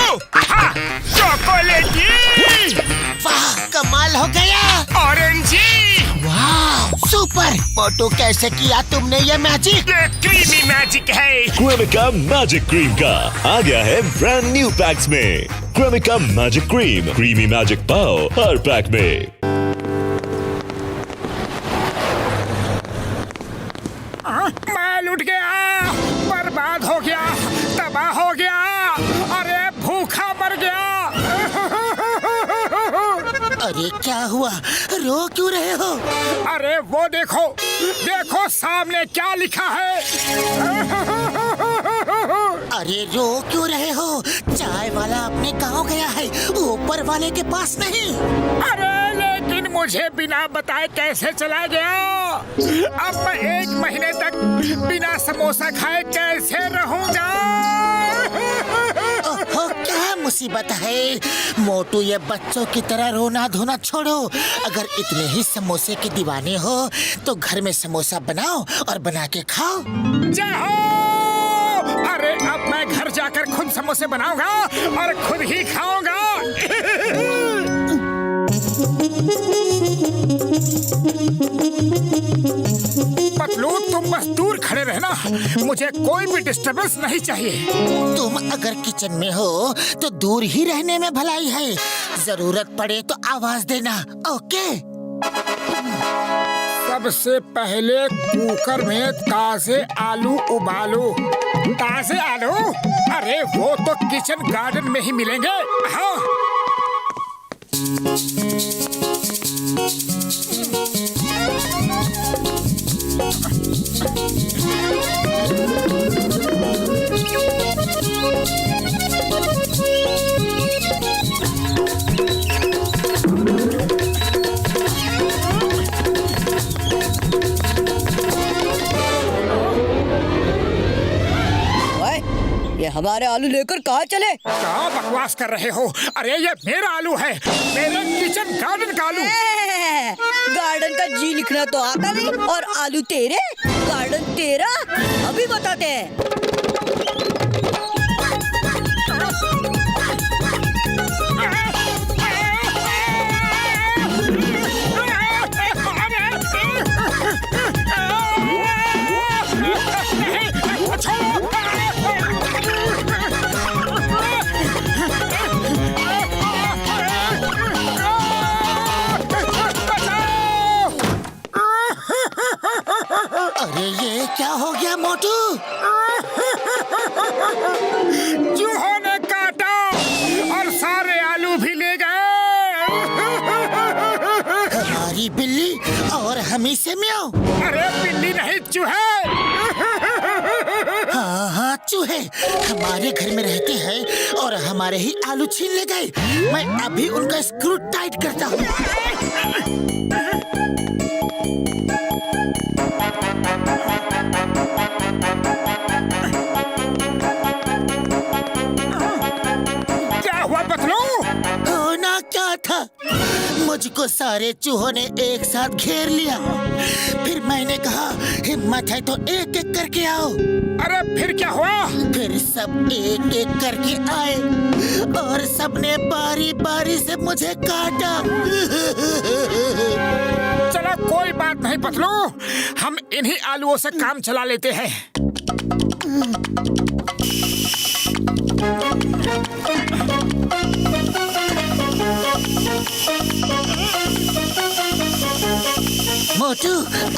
हाँ, चॉकलेटी। वाह, कमाल हो गया। ऑरेंजी। वाह, सुपर। मोटू, कैसे किया तुमने ये मैजिक? ये क्रीमी मैजिक है। क्रेमिका मैजिक क्रीम का आ गया है ब्रांड न्यू पैक्स में। Cremica magic cream, creamy magic पाओ हर पैक में। मैं लुट गया, बर्बाद हो गया, तबाह हो गया, अरे भूखा मर गया। अरे क्या हुआ, रो क्यों रहे हो? अरे वो देखो, देखो सामने क्या लिखा है। अरे रो क्यों रहे हो? चाय वाला अपने गांव गया है, ऊपर वाले के पास नहीं। अरे लेकिन मुझे बिना बताए कैसे चला गया? अब मैं 1 महीने तक बिना समोसा खाए कैसे रहूंगा? ओहो, क्या मुसीबत है। मोटू, ये बच्चों की तरह रोना धोना छोड़ो। अगर इतने ही समोसे के दीवाने हो तो घर में समोसा बनाओ और बना के खाओ। जय हो! अरे अब मैं घर जाकर खुद समोसे बनाऊंगा और खुद ही खाऊंगा। पतलू, तुम बस दूर खड़े रहना, मुझे कोई भी डिस्टर्बेंस नहीं चाहिए। तुम अगर किचन में हो तो दूर ही रहने में भलाई है। जरूरत पड़े तो आवाज देना, ओके? सबसे पहले कुकर में ताजे आलू उबालो। ताजे आलू? अरे वो तो किचन गार्डन में ही मिलेंगे। हाँ। ये हमारे आलू लेकर कहाँ चले? क्या बकवास कर रहे हो? अरे ये मेरा आलू है, मेरे किचन गार्डन का आलू। गार्डन का जी लिखना तो आता नहीं और आलू तेरे, गार्डन तेरा। अभी बताते हैं। अरे ये क्या हो गया मोटू? चूहों ने काटा और सारे आलू भी ले गए। हमारी बिल्ली और हमी से म्याऊं। अरे बिल्ली नहीं, चूहे। हाँ हाँ, चूहे हमारे घर में रहते हैं और हमारे ही आलू छीन ले गए। मैं अभी उनका स्क्रू टाइट करता हूँ। क्या हुआ पतलू? होना क्या था, मुझको सारे चूहों ने एक साथ घेर लिया। फिर मैंने कहा, हिम्मत है तो एक एक करके आओ। अरे फिर क्या हुआ? फिर सब एक एक करके आए और सबने बारी बारी से मुझे काटा। चलो कोई बात नहीं पतलू, हम इन्हीं आलूओं से काम चला लेते हैं। मोटू,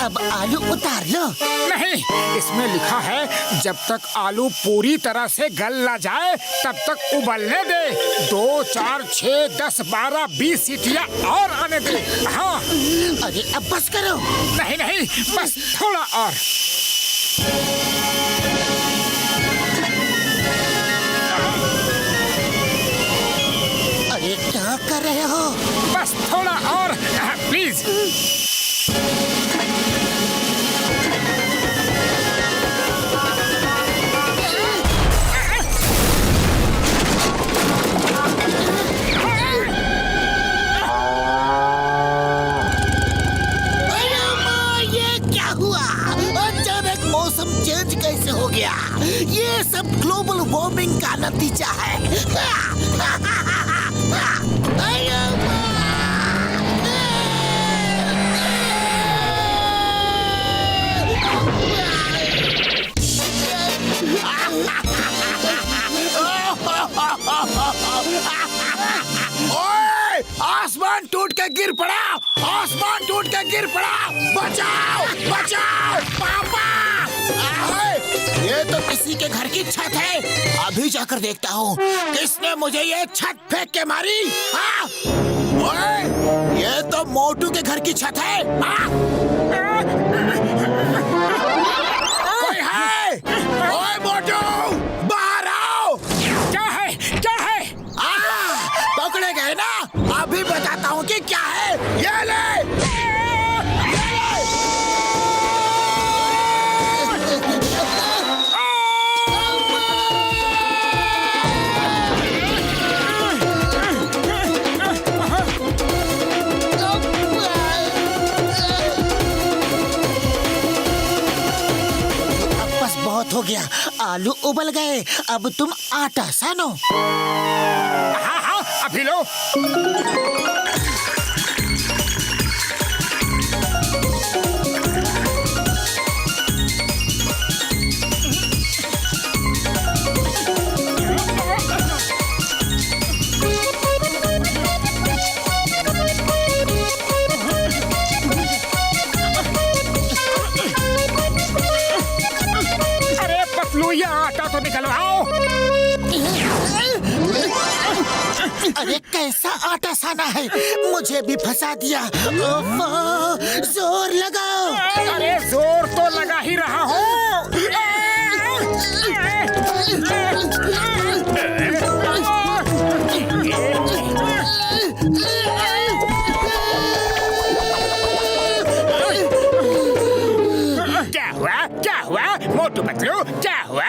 अब आलू उतार लो। नहीं, इसमें लिखा है जब तक आलू पूरी तरह से गल ना जाए तब तक उबलने दे। 2, 4, 6, 10, 12, 20 सीटियाँ और आने दे। हाँ। अरे अब बस करो। नहीं नहीं, बस थोड़ा और। अरे क्या कर रहे हो? बस थोड़ा और, प्लीज। चेंज कैसे हो गया? ये सब ग्लोबल वार्मिंग का नतीजा है। ओए, आसमान टूट के गिर पड़ा, आसमान टूट के गिर पड़ा, बचाओ बचाओ पापा। ये तो किसी के घर की छत है। अभी जाकर देखता हूँ किसने मुझे ये छत फेंक के मारी। हाँ? ओए, ये तो मोटू के घर की छत है। हाँ? कोई है? ओए मोटू, बाहर आओ। क्या है क्या है? पकड़े गए ना? अभी बताता हूँ कि क्या है। ये ले। बहुत हो गया, आलू उबल गए। अब तुम आटा सानो। हाँ हाँ, अभी लो। ये आटा तो निकलवाओ। अरे कैसा आटा साना है, मुझे भी फंसा दिया। जोर लगाओ। अरे जोर तो लगा ही रहा हूँ। क्या हुआ मोटू पतलू, क्या हुआ?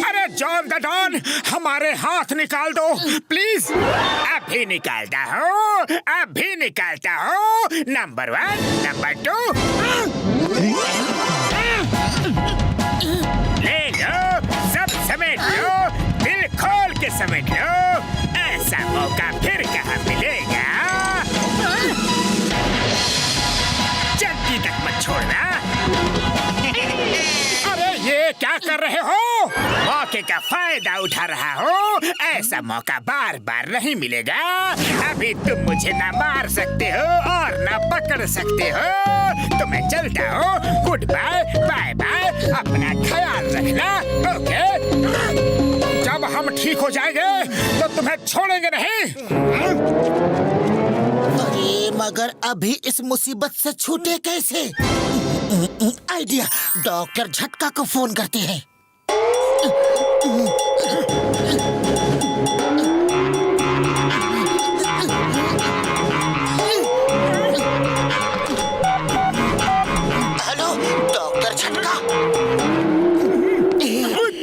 अरे जॉन द डॉन, हमारे हाथ निकाल दो प्लीज। अभी निकालता हूँ, अभी निकालता हूँ। Number 1, number 2। ले लो, सब समेट लो, दिल खोल के समेट लो। ऐसा मौका फिर कहाँ मिलेगा। जल्दी तक मत छोड़ना। ये क्या कर रहे हो? मौके का फायदा उठा रहा हो। ऐसा मौका बार बार नहीं मिलेगा। अभी तुम मुझे ना मार सकते हो और ना पकड़ सकते हो। तो मैं चलता हूँ। Good bye, bye bye. अपना ख्याल रखना, ओके? जब हम ठीक हो जाएंगे तो तुम्हें छोड़ेंगे नहीं। अरे मगर अभी इस मुसीबत से छूटे कैसे? आइडिया, डॉक्टर झटका को फोन करते हैं। हेलो डॉक्टर झटका।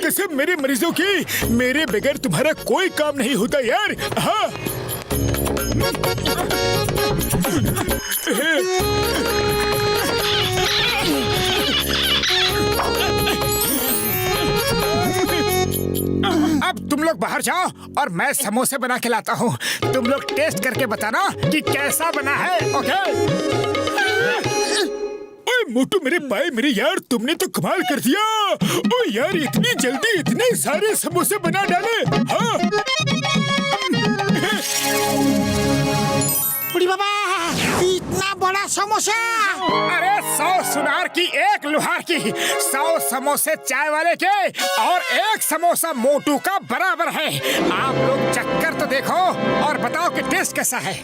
कसम मेरे मरीजों की, मेरे बगैर तुम्हारा कोई काम नहीं होता यार। हाँ अब तुम लोग बाहर जाओ और मैं समोसे बना के लाता हूँ। तुम लोग टेस्ट करके बताना कि कैसा बना है, ओके? ओए मोटू मेरे भाई, मेरे यार, तुमने तो कमाल कर दिया। ओ यार, इतनी जल्दी इतने सारे समोसे बना डाले। हाँ बुढ़ी बाबा, इतना बड़ा समोसा। अरे 100 सुनार की 1 लुहार की, 100 समोसे चाय वाले के और 1 समोसा मोटू का बराबर है। आप लोग चक्कर तो देखो और बताओ कि टेस्ट कैसा है।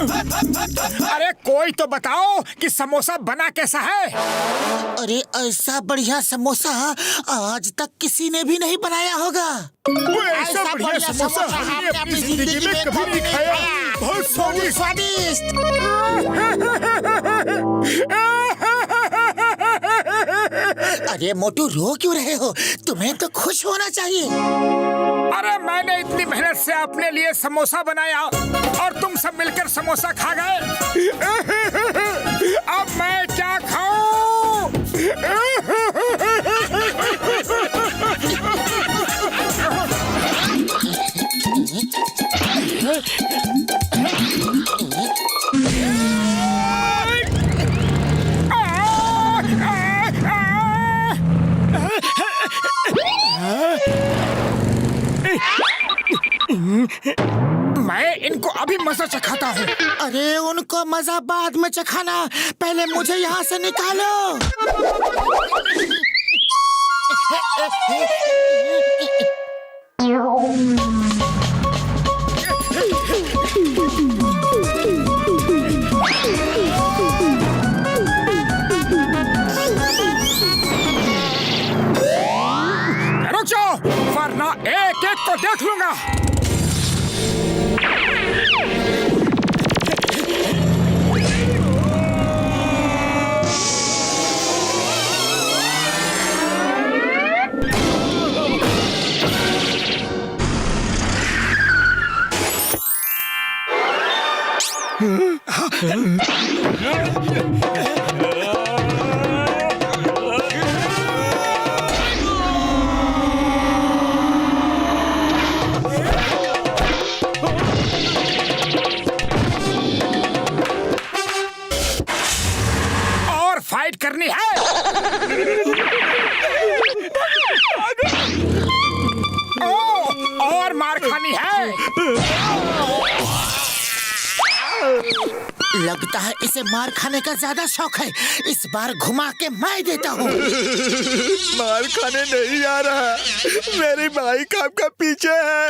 अरे कोई तो बताओ कि समोसा बना कैसा है? अरे ऐसा बढ़िया समोसा आज तक किसी ने भी नहीं बनाया होगा। वो ऐसा बढ़िया समोसा हमने अपनी जिंदगी में कभी नहीं खाया। बहुत स्वादिष्ट। अरे मोटू, रो क्यों रहे हो? तुम्हें तो खुश होना चाहिए। अरे मैंने इतनी मेहनत से अपने लिए समोसा बनाया और तुम सब मिलकर समोसा खा गए। अब मैं क्या खाऊं? मैं इनको अभी मजा चखाता हूँ। अरे उनको मजा बाद में चखाना, पहले मुझे यहाँ से निकालो। रुक जाओ, वरना एक एक को देख लूंगा। और फाइट करनी है। और मार खानी है। लगता है इसे मार खाने का ज्यादा शौक है। इस बार घुमा के मैं देता हूँ। मार खाने नहीं आ रहा, मेरी बाइक आपका पीछे है।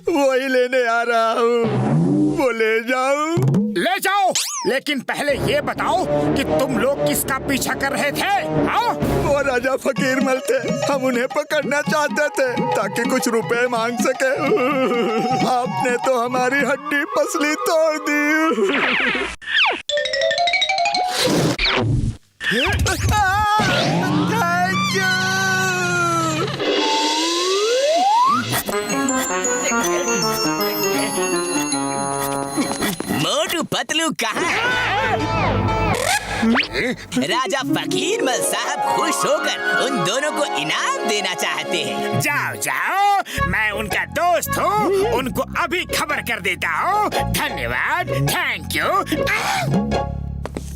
वही लेने आ रहा हूँ, वो ले जाऊं? ले जाओ, लेकिन पहले ये बताओ कि तुम लोग किसका पीछा कर रहे थे? हाँ? वो राजा फकीर मल थे, हम उन्हें पकड़ना चाहते थे ताकि कुछ रुपए मांग सके। आपने तो हमारी हड्डी पसली तोड़ दी। मोटू पतलू कहाँ है? राजा फकीर मल साहब खुश होकर उन दोनों को इनाम देना चाहते हैं। जाओ जाओ, मैं उनका दोस्त हूँ, उनको अभी खबर कर देता हूँ। धन्यवाद, थैंक यू।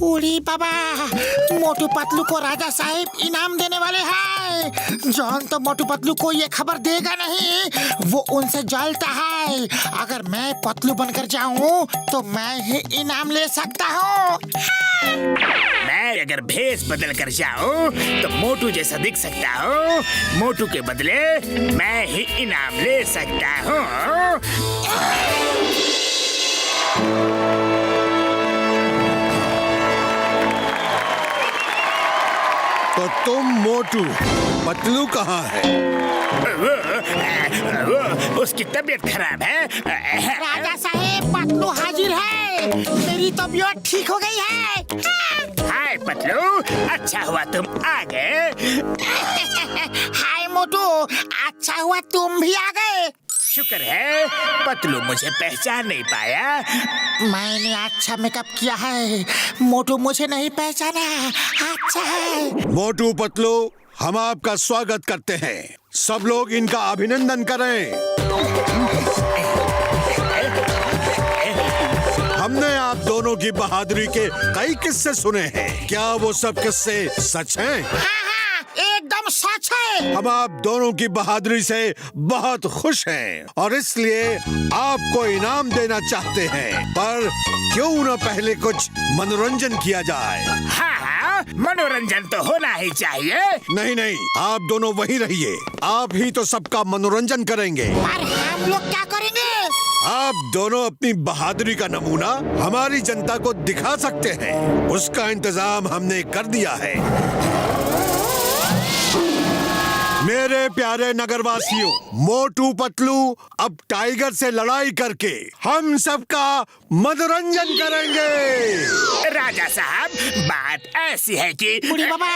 उड़ी बाबा, मोटू पतलू को राजा साहब इनाम देने वाले हैं। जॉन तो मोटू पतलू को ये खबर देगा नहीं, वो उनसे जलता है। अगर मैं पतलू बनकर जाऊं तो मैं ही इनाम ले सकता हूँ। मैं अगर भेष बदल कर जाऊं तो मोटू जैसा दिख सकता हूँ। मोटू के बदले मैं ही इनाम ले सकता हूँ। तो तुम मोटू, पतलू कहाँ है? वो उसकी तबीयत खराब है। राजा साहब, पतलू हाजिर है। मेरी तबीयत ठीक हो गई है। हाय पतलू, अच्छा हुआ तुम आ गए। हाय मोटू, अच्छा हुआ तुम भी आ गए। शुक्र है पतलू मुझे पहचान नहीं पाया। मैंने अच्छा मेकअप किया है, मोटू मुझे नहीं पहचाना। अच्छा है। मोटू पतलू, हम आपका स्वागत करते हैं। सब लोग इनका अभिनंदन करें। हमने आप दोनों की बहादुरी के कई किस्से सुने हैं। क्या वो सब किस्से सच हैं? हाँ, एकदम सच है। हम आप दोनों की बहादुरी से बहुत खुश हैं और इसलिए आपको इनाम देना चाहते हैं। पर क्यों न पहले कुछ मनोरंजन किया जाए? हाँ, मनोरंजन तो होना ही चाहिए। नहीं नहीं, आप दोनों वहीं रहिए। आप ही तो सबका मनोरंजन करेंगे। पर हम लोग क्या करेंगे? आप दोनों अपनी बहादुरी का नमूना हमारी जनता को दिखा सकते हैं। उसका इंतजाम हमने कर दिया है। मेरे प्यारे नगरवासियों, मोटू पतलू अब टाइगर से लड़ाई करके हम सबका मनोरंजन करेंगे। राजा साहब, बात ऐसी है कि बुढ़ी बाबा,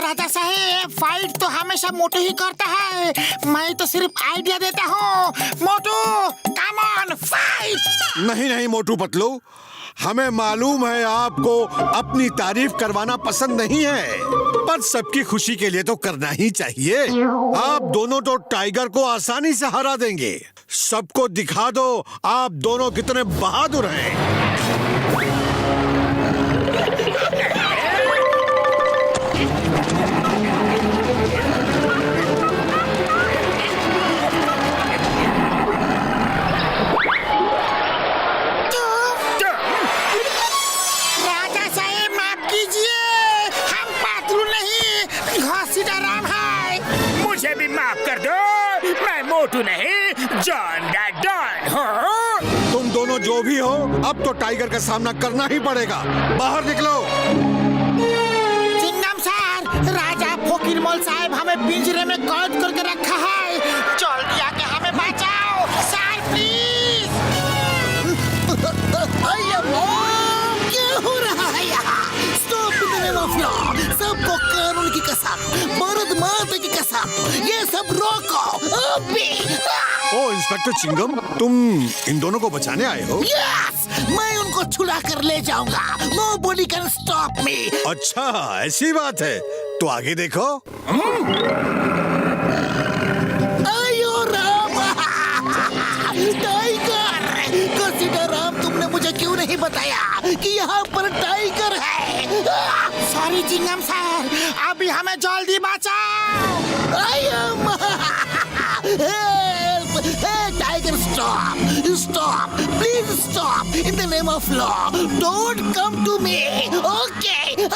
राजा साहब फाइट तो हमेशा मोटू ही करता है, मैं तो सिर्फ आइडिया देता हूँ। मोटू कम ऑन फाइट। नहीं नहीं मोटू पतलू, हमें मालूम है आपको अपनी तारीफ करवाना पसंद नहीं है, पर सबकी खुशी के लिए तो करना ही चाहिए। आप दोनों तो टाइगर को आसानी से हरा देंगे। सबको दिखा दो आप दोनों कितने बहादुर हैं। राजा साहब माफ कीजिए, हम पातलू नहीं घसीटाराम है। मुझे भी माफ कर दो, मैं मोटू नहीं जॉन दा डॉन हूँ। तुम दोनों जो भी हो, अब तो टाइगर का सामना करना ही पड़ेगा। बाहर निकलो। चिंगम सर, राजा फोकिरमोल साहब हमें पिंजरे में कैद करके रखा है। जल्दी आके हमें बचाओ सर, प्लीज। क्या हो रहा है यहाँ? Stop the name of law. सबको कानून की कसम, भारत माता की कसम, ये सब रोको अभी। ओ इंस्पेक्टर चिंगम, तुम इन दोनों को बचाने आए हो? यस, मैं उनको छुड़ा कर ले जाऊंगा। Nobody can stop me. अच्छा, ऐसी बात है तो आगे देखो। आयो राम, टाइगर। घसीटाराम, तुमने मुझे क्यों नहीं बताया कि यहाँ पर टाइगर है? सॉरी चिंगम सर, अभी हमें जल्दी बचाओ। आयो tiger, stop stop, please stop. In the name of law, don't come to me, okay?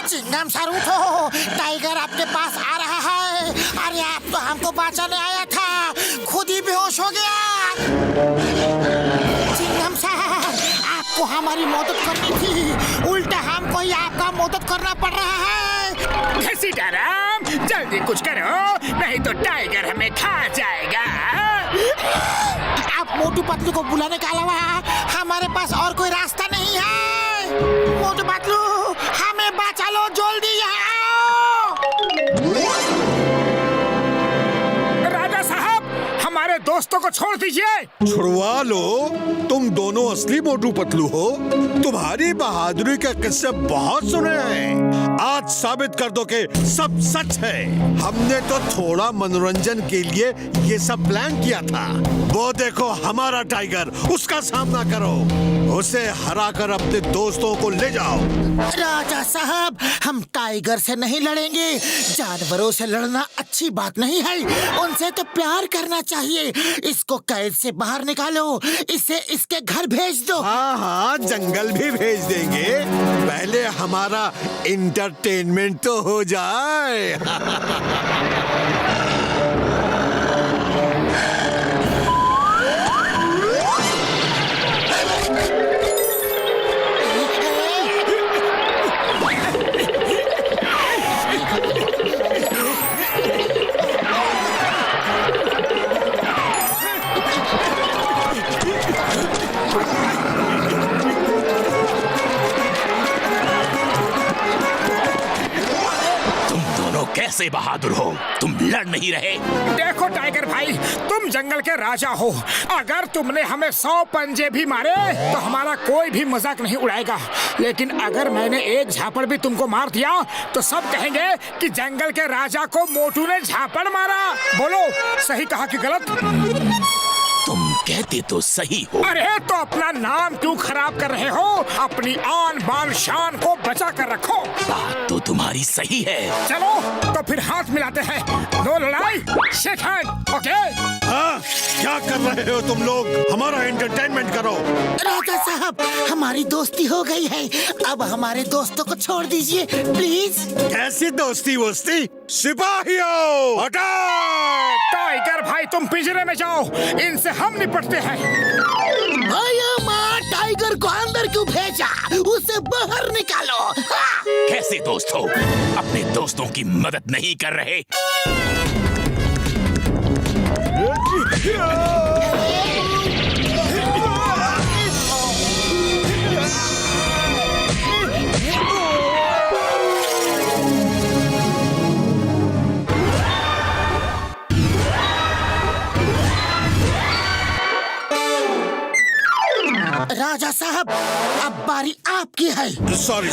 Chingam sir उठो, टाइगर आपके पास आ रहा है। अरे आप तो हमको बचाने आया था, खुद ही बेहोश हो गया। चिंगम सर, आपको हमारी मदद करनी थी, उल्टा हमको ही आपका मदद करना पड़ रहा है। घसीटाराम, जल्दी कुछ करो, नहीं तो टाइगर हमें खा जाएगा। आप मोटू पतलू को बुलाने के अलावा हमारे पास और कोई रास्ता नहीं है। मोटू पतलू, हमें बचा लो, जल्दी यहाँ आओ। राजा साहब, हमारे दोस्तों को छोड़ दीजिए। छुड़वा लो, तुम दोनों असली मोटू पतलू हो। तुम्हारी बहादुरी के किस्से बहुत सुने हैं, आज साबित कर दो कि सब सच है। हमने तो थोड़ा मनोरंजन के लिए ये सब प्लान किया था। वो देखो हमारा टाइगर, उसका सामना करो, उसे हराकर अपने दोस्तों को ले जाओ। राजा साहब, हम टाइगर से नहीं लड़ेंगे। जानवरों से लड़ना अच्छी बात नहीं है, उनसे तो प्यार करना चाहिए। इसको कैद से बाहर निकालो, इसे इसके घर भेज दो। हाँ हाँ, जंगल भी भेज देंगे, पहले हमारा इंटरटेनमेंट तो हो जाए। कैसे बहादुर हो, तुम लड़ नहीं रहे? देखो टाइगर भाई, तुम जंगल के राजा हो। अगर तुमने हमें 100 पंजे भी मारे तो हमारा कोई भी मजाक नहीं उड़ाएगा, लेकिन अगर मैंने एक झापड़ भी तुमको मार दिया तो सब कहेंगे कि जंगल के राजा को मोटू ने झापड़ मारा। बोलो, सही कहा कि गलत? तुम कहते तो सही हो। अरे तो अपना नाम क्यों खराब कर रहे हो? अपनी आन बान शान को बचा कर रखो। बात तो तुम्हारी सही है। चलो तो फिर हाथ मिलाते हैं, दो लड़ाई, शेक हैंड, ओके? हाँ, क्या कर रहे हो तुम लोग? हमारा एंटरटेनमेंट करो। राजा साहब, हमारी दोस्ती हो गई है, अब हमारे दोस्तों को छोड़ दीजिए प्लीज। कैसी दोस्ती वोस्ती? सिपाहियों, अटैक! टाइगर भाई तुम पिंजरे में जाओ, इनसे हम निपटते हैं। भैया माँ टाइगर को अंदर क्यों भेजा? उसे बाहर निकालो। हाँ। कैसे दोस्त हो? अपने दोस्तों की मदद नहीं कर रहे। राजा साहब, अब बारी आपकी है। सॉरी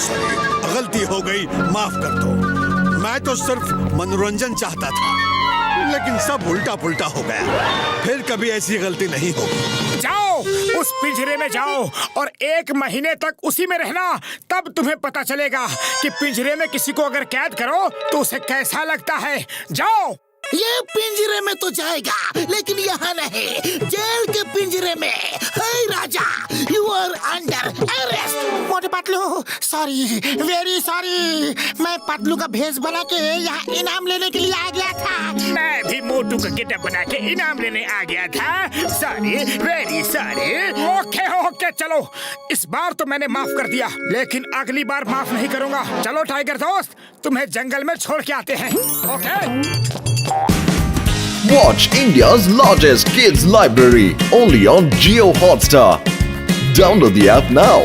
गलती हो गई, माफ कर दो। मैं तो सिर्फ मनोरंजन चाहता था, लेकिन सब उल्टा पुल्टा हो गया। फिर कभी ऐसी गलती नहीं होगी। जाओ उस पिंजरे में जाओ और 1 महीने तक उसी में रहना, तब तुम्हें पता चलेगा कि पिंजरे में किसी को अगर कैद करो तो उसे कैसा लगता है। जाओ। ये पिंजरे में तो जाएगा, लेकिन यहाँ नहीं, जेल के पिंजरे में। हे राजा, यू आर अंडर अरेस्ट। मोटे पतलू, सॉरी, वेरी सॉरी। मैं पतलू का भेष बना के यहाँ इनाम लेने के लिए आ गया था। मैं भी मोटू का गेटअप बना के इनाम लेने आ गया था। Sorry, very sorry. ओके चलो, इस बार तो मैंने माफ कर दिया, लेकिन अगली बार माफ नहीं करूंगा। चलो टाइगर दोस्त, तुम्हें जंगल में छोड़ के आते हैं। Okay? Watch India's largest kids library only on Jio Hotstar. Download the app now.